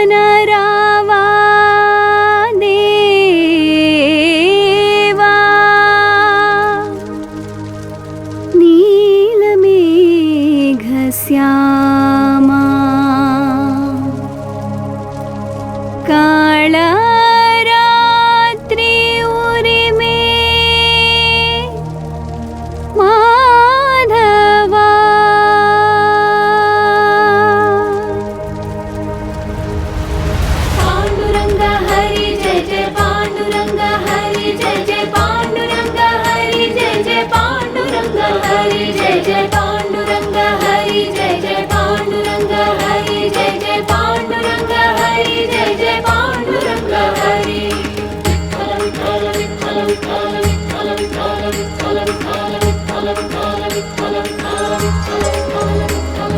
కానరావా దేవా నీలమేఘశ్యామా కాళరాత్రి ఉరిమే మాధవా పాండురంగ హరి జయ జయ పాండురంగ హరి జయ జయ పాండురంగ హరి జయ జయ పాండురంగ హరి జయ జయ పాండురంగ హరి జయ జయ పాండురంగ హరి జయ జయ పాండురంగ హరి జయ జయ పాండురంగ హరి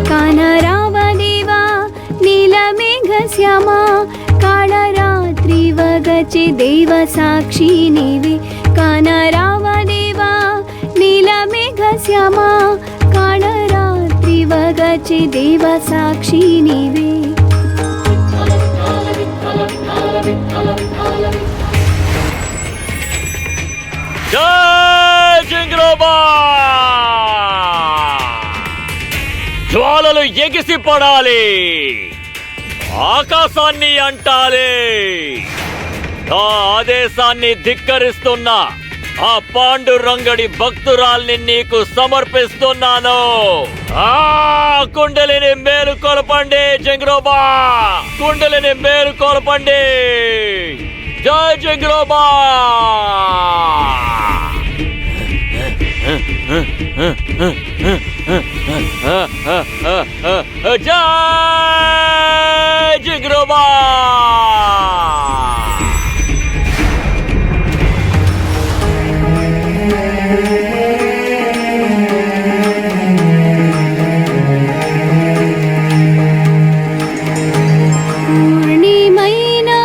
కానరావదేవా నీలమేఘశ్యామా కాళరాత్రి వగచి దేవ సాక్షి నీవే కానరావదేవా నీలమేఘశ్యామా కాళరాత్రి వగచి దేవ సాక్షి నీవే జై జింగ్రోబా జ్వాలలు ఎగిసి పడాలి ఆకాశాన్ని అంటాలి నా ఆదేశాన్ని ధిక్కరిస్తున్నా ఆ పాండురంగడి భక్తురాల్ని నీకు సమర్పిస్తున్నాను ఆ కుండలిని మేలు కొలపండి జింగ్రోబా కుండలిని మేలు కొలపండి జై జింగ్రోబా జై జింగ్రోబా పూర్ణిమైనా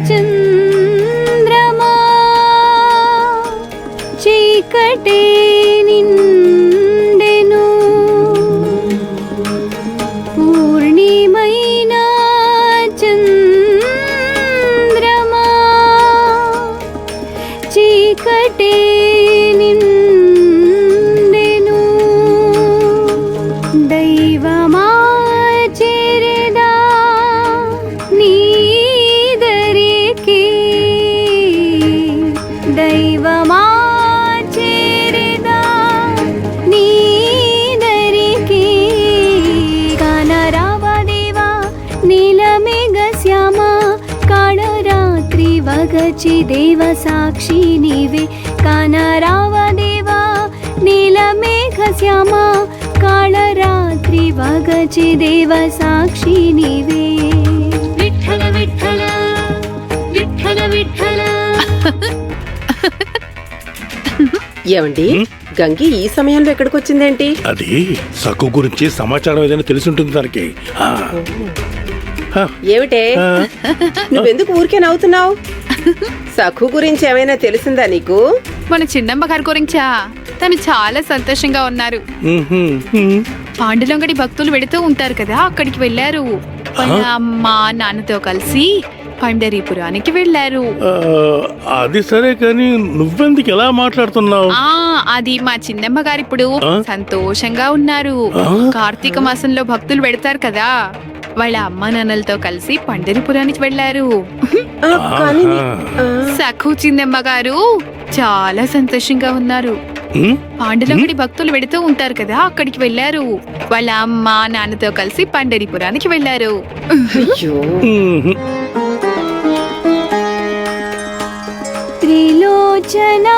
చంద్రమా చీకటే నిండెను పూర్ణిమైనా చంద్రమా చీకటే నిండెను దైవమా చేరదా నీదరికి దైవమా చేరదా నీదరికి కానరావదేవా నీలమేఘశ్యామా కాళరాత్రి వగచి దేవ సాక్షి నీవే కానరావదేవా నీలమేఘశ్యామా కాళరాత్రి వగచి దేవ సాక్షి నీవే విఠల విఠల విఠల విఠల ఏమండి గంగి ఈ సమయంలో ఎక్కడికి వచ్చిందేంటి? అది సక్కు గురించి సమాచారం ఏదైనా తెలిసి ఉంటుంది దానికి. ఏమిటే నువ్వెందుకు ఊరికే నవ్వుతున్నావు? సఖు గురించి ఏమైనా తెలిసిందా నీకు? మన చిన్నమ్మ గారి గురించా? తను చాలా సంతోషంగా ఉన్నారు. పాండురంగడి భక్తులు వెళుతూ ఉంటారు కదా, అక్కడికి వెళ్ళారు. వాళ్ళ అమ్మ నాన్నతో కలిసి పండరీపురానికి వెళ్ళారు. అది సరే కానీ నువ్వెందుకు ఎలా మాట్లాడుతున్నావు? అది మా చిన్నమ్మ గారు ఇప్పుడు సంతోషంగా ఉన్నారు. కార్తీక మాసంలో భక్తులు వెళతారు కదా, వాళ్ళ అమ్మ నాన్నలతో కలిసి పండరీపురానికి వెళ్ళారు. సఖు చిన్నమ్మ గారు చాలా సంతోషంగా ఉన్నారు. పాండురంగడి భక్తులు వెళుతూ ఉంటారు కదా, అక్కడికి వెళ్ళారు. వాళ్ళ అమ్మ నాన్నతో కలిసి పండరీపురానికి వెళ్ళారు. త్రిలోచనా